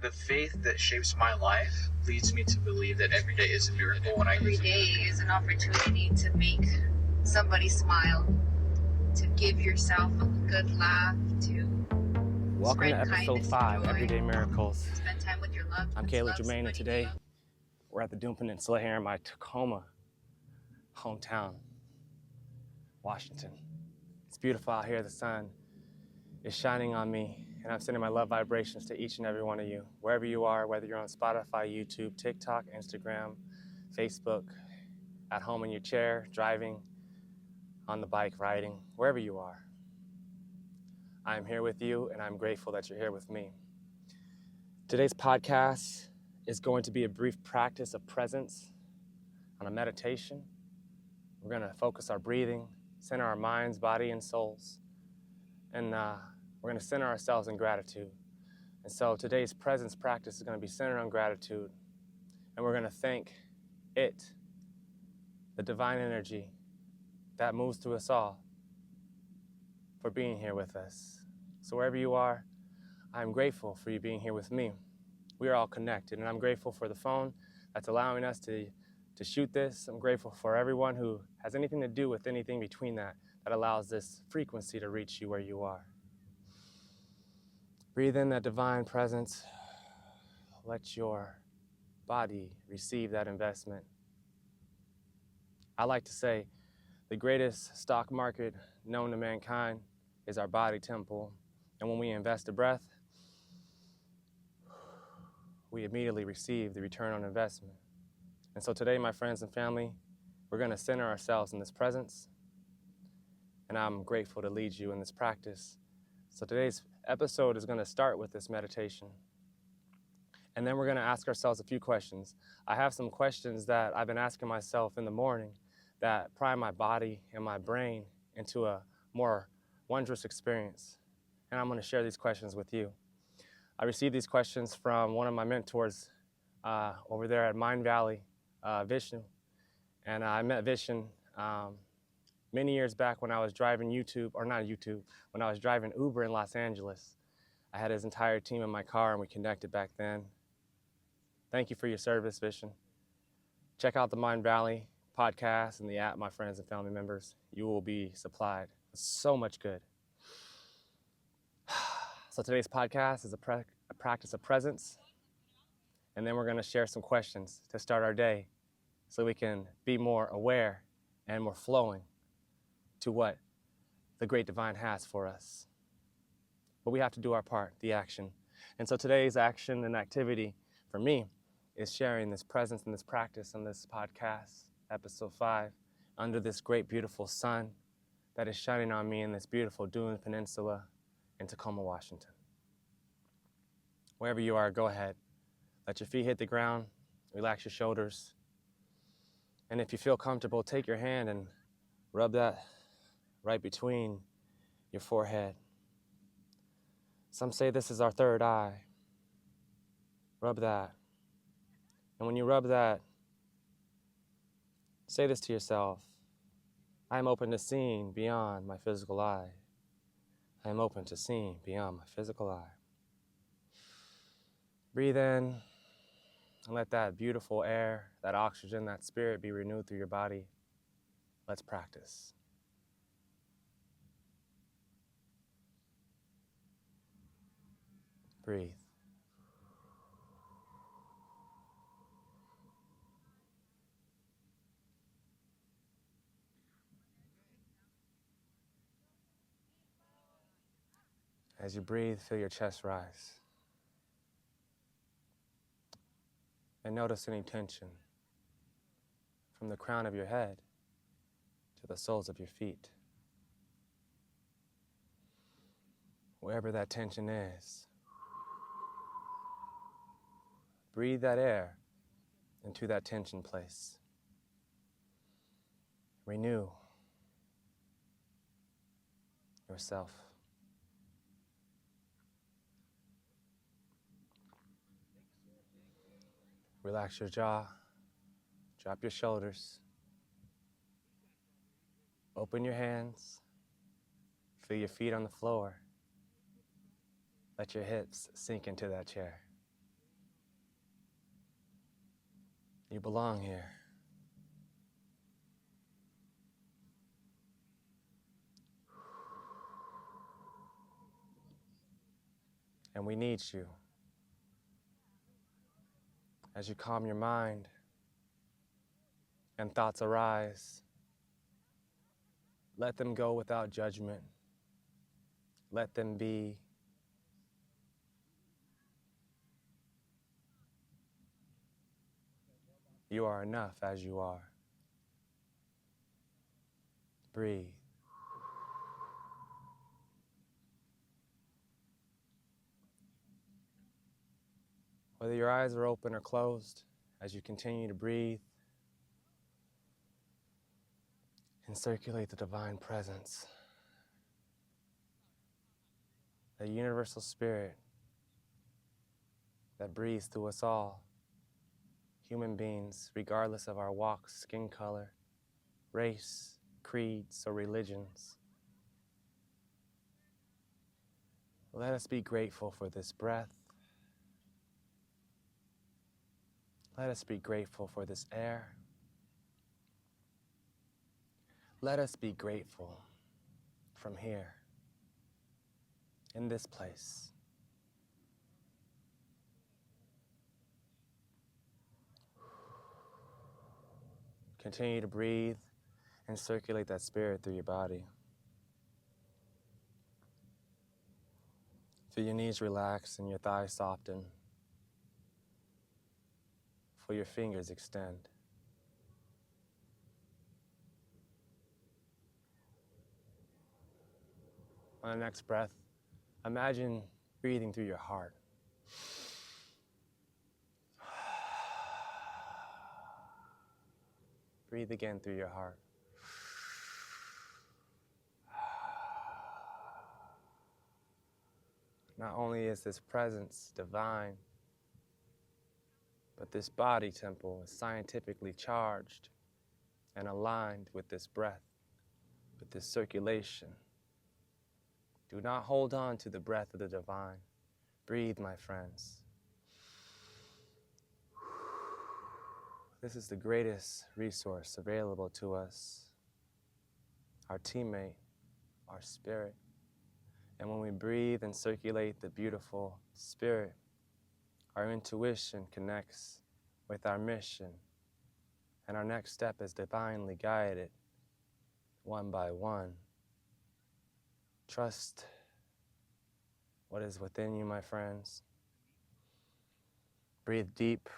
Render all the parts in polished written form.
The faith that shapes my life leads me to believe that every day is a miracle when I Every day is an opportunity to make somebody smile, to give yourself a good laugh, to Welcome to spread episode kindness 5, and joy, Everyday Miracles. spend time with your loved ones. I'm Caleb love Jermaine, and somebody today new. we're at the Dune Peninsula here in my Tacoma hometown, Washington. It's beautiful out here. The sun is shining on me, and I'm sending my love vibrations to each and every one of you, wherever you are, whether you're on Spotify, YouTube, TikTok, Instagram, Facebook, at home in your chair, driving, on the bike, riding, wherever you are. I'm here with you, and I'm grateful that you're here with me. Today's podcast is going to be a brief practice of presence on a meditation. We're going to focus our breathing, center our minds, body, and souls. And we're going to center ourselves in gratitude. And so today's presence practice is going to be centered on gratitude. And we're going to thank it, the divine energy that moves through us all, for being here with us. So wherever you are, I'm grateful for you being here with me. We are all connected, and I'm grateful for the phone that's allowing us to shoot this. I'm grateful for everyone who has anything to do with anything between that allows this frequency to reach you where you are. Breathe in that divine presence. Let your body receive that investment. I like to say the greatest stock market known to mankind is our body temple. And when we invest a breath, we immediately receive the return on investment. And so today, my friends and family, we're going to center ourselves in this presence. And I'm grateful to lead you in this practice. So today's episode is going to start with this meditation. And then we're going to ask ourselves a few questions. I have some questions that I've been asking myself in the morning that prime my body and my brain into a more wondrous experience. And I'm going to share these questions with you. I received these questions from one of my mentors over there at Mindvalley, Vishen. And I met Vishen many years back when I was driving when I was driving Uber in Los Angeles. I had his entire team in my car and we connected back then. Thank you for your service, Vishen. Check out the Mindvalley podcast and the app, my friends and family members. You will be supplied with so much good. So today's podcast is a practice of presence. And then we're going to share some questions to start our day so we can be more aware and more flowing to what the great divine has for us. But we have to do our part, the action. And so today's action and activity for me is sharing this presence and this practice on this podcast, episode 5, under this great, beautiful sun that is shining on me in this beautiful Dune Peninsula in Tacoma, Washington. Wherever you are, go ahead. Let your feet hit the ground, relax your shoulders. And if you feel comfortable, take your hand and rub that right between your forehead. Some say this is our third eye. Rub that. And when you rub that, say this to yourself: I am open to seeing beyond my physical eye. I am open to seeing beyond my physical eye. Breathe in and let that beautiful air, that oxygen, that spirit be renewed through your body. Let's practice. Breathe. As you breathe, feel your chest rise. And notice any tension from the crown of your head to the soles of your feet. Wherever that tension is, breathe that air into that tension place. Renew yourself. Relax your jaw, drop your shoulders, open your hands, feel your feet on the floor. Let your hips sink into that chair. You belong here. And we need you. As you calm your mind and thoughts arise, let them go without judgment. Let them be. You are enough as you are. Breathe. Whether your eyes are open or closed, as you continue to breathe and circulate the divine presence, the universal spirit that breathes through us all, human beings, regardless of our walks, skin color, race, creeds, or religions. Let us be grateful for this breath. Let us be grateful for this air. Let us be grateful from here, in this place. Continue to breathe and circulate that spirit through your body. Feel your knees relax and your thighs soften. Feel your fingers extend. On the next breath, imagine breathing through your heart. Breathe again through your heart. Not only is this presence divine, but this body temple is scientifically charged and aligned with this breath, with this circulation. Do not hold on to the breath of the divine. Breathe, my friends. This is the greatest resource available to us, our teammate, our spirit. And when we breathe and circulate the beautiful spirit, our intuition connects with our mission, and our next step is divinely guided, one by one. Trust what is within you, my friends. Breathe deep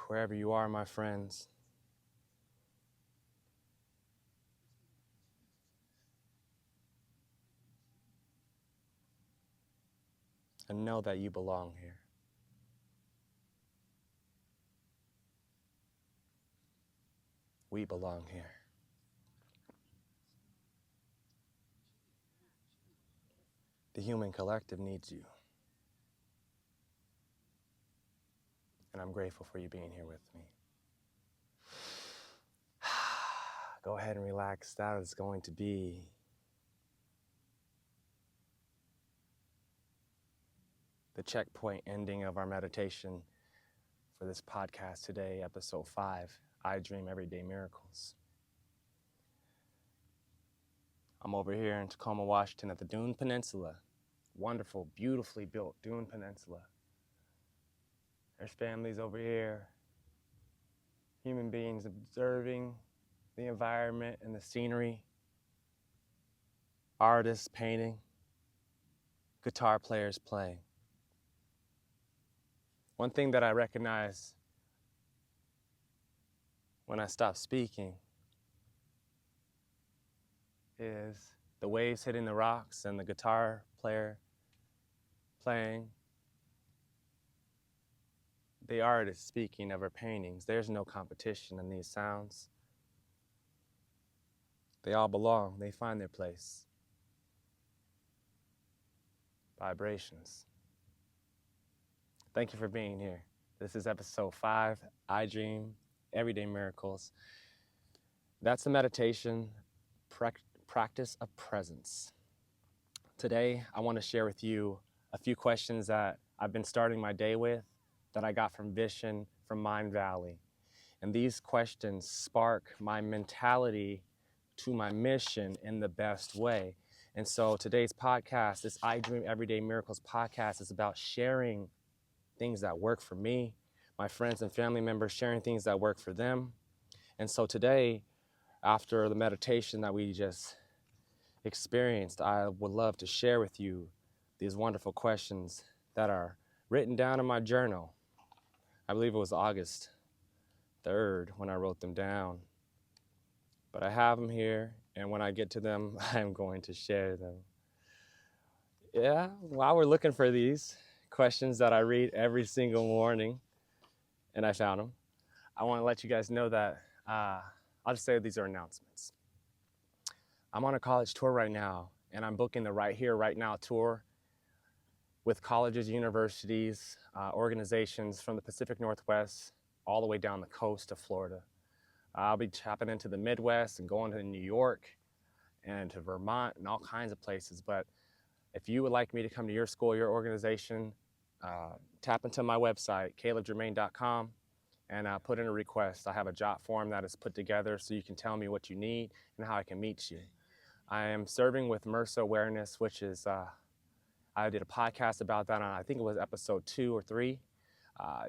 wherever you are, my friends. And know that you belong here. We belong here. The human collective needs you. And I'm grateful for you being here with me. Go ahead and relax. That is going to be the checkpoint ending of our meditation for this podcast today, episode 5, I Dream Everyday Miracles. I'm over here in Tacoma, Washington at the Dune Peninsula. Wonderful, beautifully built Dune Peninsula. There's families over here, human beings observing the environment and the scenery, artists painting, guitar players playing. One thing that I recognize when I stop speaking is the waves hitting the rocks and the guitar player playing. The artist speaking of her paintings. There's no competition in these sounds. They all belong. They find their place. Vibrations. Thank you for being here. This is episode 5, I Dream Everyday Miracles. That's the meditation, practice of presence. Today, I want to share with you a few questions that I've been starting my day with that I got from Vishen from Mindvalley. And these questions spark my mentality to my mission in the best way. And so today's podcast, this I Dream Everyday Miracles podcast, is about sharing things that work for me, my friends and family members sharing things that work for them. And so today, after the meditation that we just experienced, I would love to share with you these wonderful questions that are written down in my journal. I believe it was August 3rd when I wrote them down. But I have them here, and when I get to them, I'm going to share them. Yeah, while we're looking for these questions that I read every single morning, and I found them, I want to let you guys know that I'll just say these are announcements. I'm on a college tour right now, and I'm booking the Right Here, Right Now tour with colleges, universities, organizations from the Pacific Northwest all the way down the coast of Florida. I'll be tapping into the Midwest and going to New York and to Vermont and all kinds of places. But if you would like me to come to your school, your organization, tap into my website, calebjermaine.com, and put in a request. I have a job form that is put together so you can tell me what you need and how I can meet you. I am serving with MRSA awareness, which is, I did a podcast about that on, I think it was episode 2 or 3,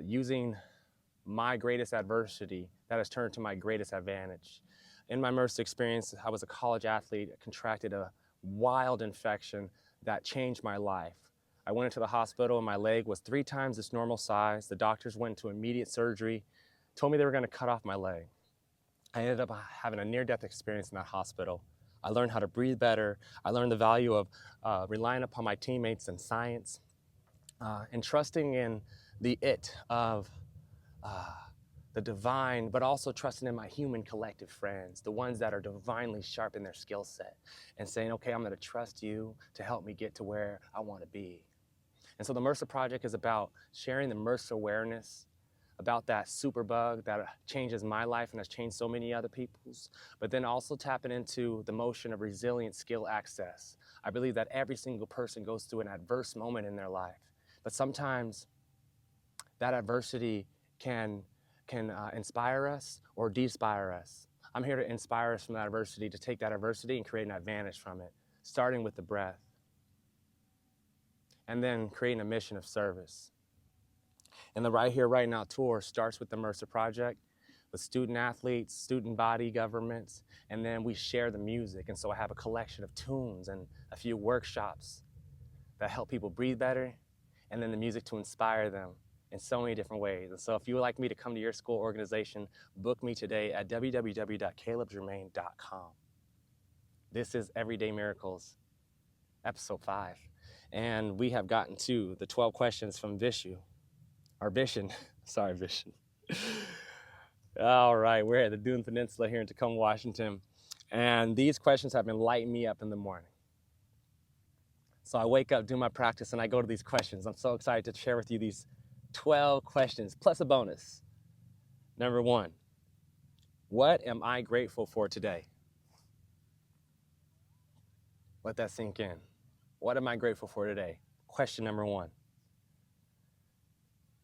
using my greatest adversity that has turned to my greatest advantage. In my MRSA experience, I was a college athlete, contracted a wild infection that changed my life. I went into the hospital and my leg was 3 times its normal size. The doctors went into immediate surgery, told me they were going to cut off my leg. I ended up having a near-death experience in that hospital. I learned how to breathe better. I learned the value of relying upon my teammates and science, and trusting in the of the divine, but also trusting in my human collective friends, the ones that are divinely sharp in their skill set, and saying, okay, I'm gonna trust you to help me get to where I wanna be. And so the MRSA Project is about sharing the MRSA awareness, about that super bug that changes my life and has changed so many other people's, but then also tapping into the motion of resilient skill access. I believe that every single person goes through an adverse moment in their life, but sometimes that adversity can inspire us or de-inspire us. I'm here to inspire us from that adversity, to take that adversity and create an advantage from it, starting with the breath, and then creating a mission of service. And the Right Here, Right Now tour starts with the MRSA Project, with student athletes, student body governments, and then we share the music. And so I have a collection of tunes and a few workshops that help people breathe better, and then the music to inspire them in so many different ways. And so if you would like me to come to your school organization, book me today at www.calebjermaine.com. This is Everyday Miracles, episode 5. And we have gotten to the 12 questions from Vishen. Sorry, Vishen. All right, we're at the Dune Peninsula here in Tacoma, Washington. And these questions have been lighting me up in the morning. So I wake up, do my practice, and I go to these questions. I'm so excited to share with you these 12 questions, plus a bonus. Number 1, what am I grateful for today? Let that sink in. What am I grateful for today? Question number 1.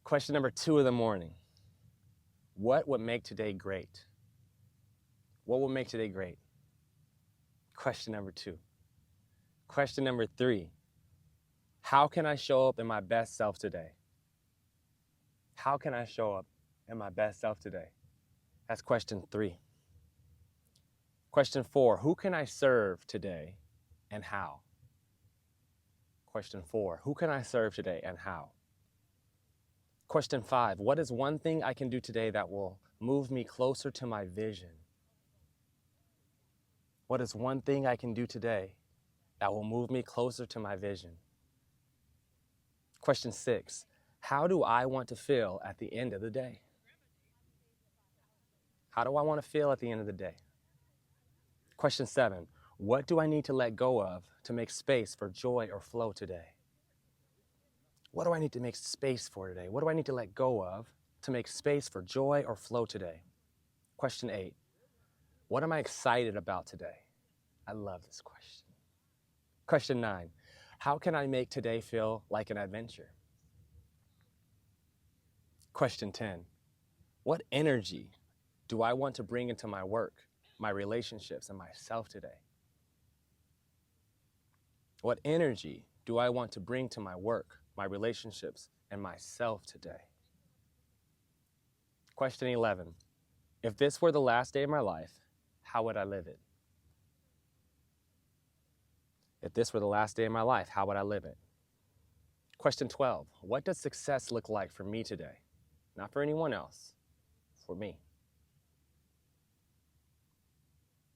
Question number 2 of the morning. What would make today great? What will make today great? Question number 2. Question number 3. How can I show up in my best self today? How can I show up in my best self today? That's question 3. Question 4, who can I serve today and how? Question 4, who can I serve today and how? Question 5, what is one thing I can do today that will move me closer to my vision? What is one thing I can do today that will move me closer to my vision? Question 6, how do I want to feel at the end of the day? How do I want to feel at the end of the day? Question 7, what do I need to let go of to make space for joy or flow today? What do I need to make space for today? What do I need to let go of to make space for joy or flow today? Question 8, what am I excited about today? I love this question. Question 9, how can I make today feel like an adventure? Question 10, what energy do I want to bring into my work, my relationships, and myself today? What energy do I want to bring to my work, my relationships, and myself today? Question 11. If this were the last day of my life, how would I live it? If this were the last day of my life, how would I live it? Question 12. What does success look like for me today? Not for anyone else, for me.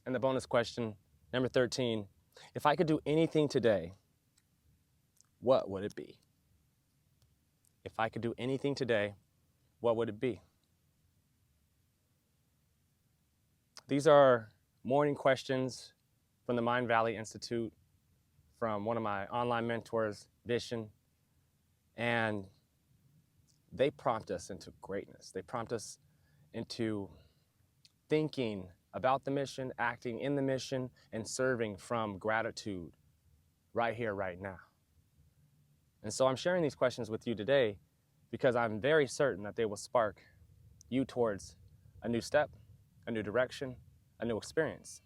And the bonus question, number 13. If I could do anything today, what would it be? If I could do anything today, what would it be? These are morning questions from the Mindvalley Institute, from one of my online mentors, Vishen, and they prompt us into greatness. They prompt us into thinking about the mission, acting in the mission, and serving from gratitude right here, right now. And so I'm sharing these questions with you today because I'm very certain that they will spark you towards a new step, a new direction, a new experience.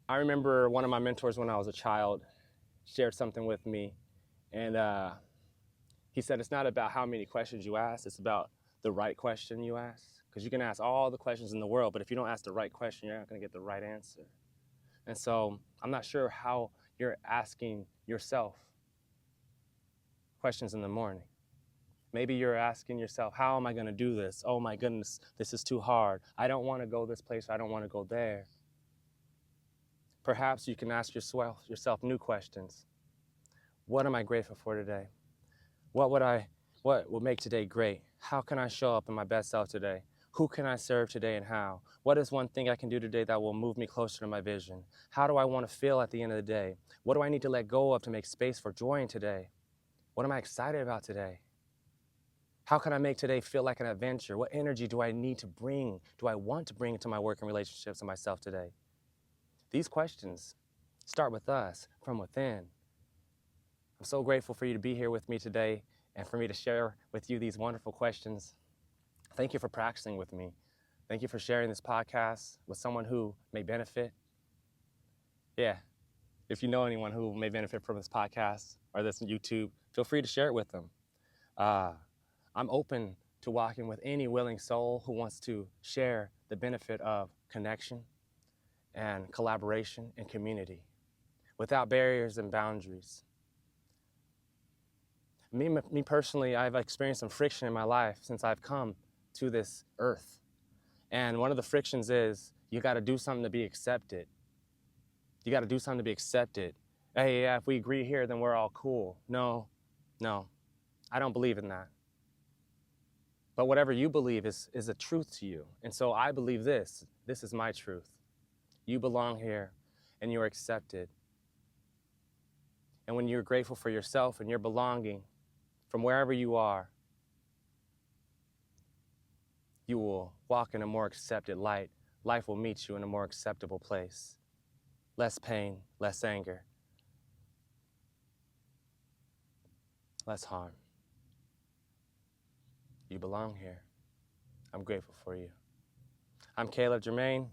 I remember one of my mentors when I was a child shared something with me, and he said it's not about how many questions you ask, it's about the right question you ask. Because you can ask all the questions in the world, but if you don't ask the right question, you're not going to get the right answer. And so I'm not sure how you're asking yourself questions in the morning. Maybe you're asking yourself, how am I going to do this? Oh my goodness, this is too hard. I don't want to go this place. I don't want to go there. Perhaps you can ask yourself new questions. What am I grateful for today? What will make today great? How can I show up in my best self today? Who can I serve today and how? What is one thing I can do today that will move me closer to my vision? How do I want to feel at the end of the day? What do I need to let go of to make space for joy in today? What am I excited about today? How can I make today feel like an adventure? What energy do I need to bring, do I want to bring into my work and relationships and myself today? These questions start with us, from within. I'm so grateful for you to be here with me today and for me to share with you these wonderful questions. Thank you for practicing with me. Thank you for sharing this podcast with someone who may benefit. Yeah, if you know anyone who may benefit from this podcast or this YouTube, feel free to share it with them. I'm open to walking with any willing soul who wants to share the benefit of connection and collaboration and community without barriers and boundaries. Me personally, I've experienced some friction in my life since I've come to this earth. And one of the frictions is you got to do something to be accepted. You got to do something to be accepted. Hey, yeah, if we agree here, then we're all cool. No, I don't believe in that. But whatever you believe is a truth to you. And so I believe this. This is my truth. You belong here and you're accepted. And when you're grateful for yourself and your belonging from wherever you are, you will walk in a more accepted light. Life will meet you in a more acceptable place. Less pain, less anger, less harm. You belong here. I'm grateful for you. I'm Jermaine,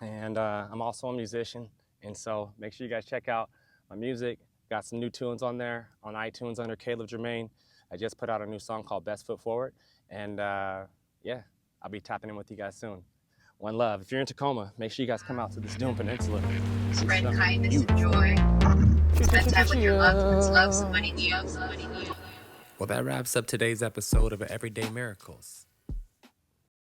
and I'm also a musician. And so make sure you guys check out my music. Got some new tunes on there on iTunes under Jermaine. I just put out a new song called Best Foot Forward. And yeah, I'll be tapping in with you guys soon. One love. If you're in Tacoma, make sure you guys come out to this Dune Peninsula. Spread kindness and joy. Spend time with your loved ones. Love somebody new. Well, that wraps up today's episode of Everyday Miracles.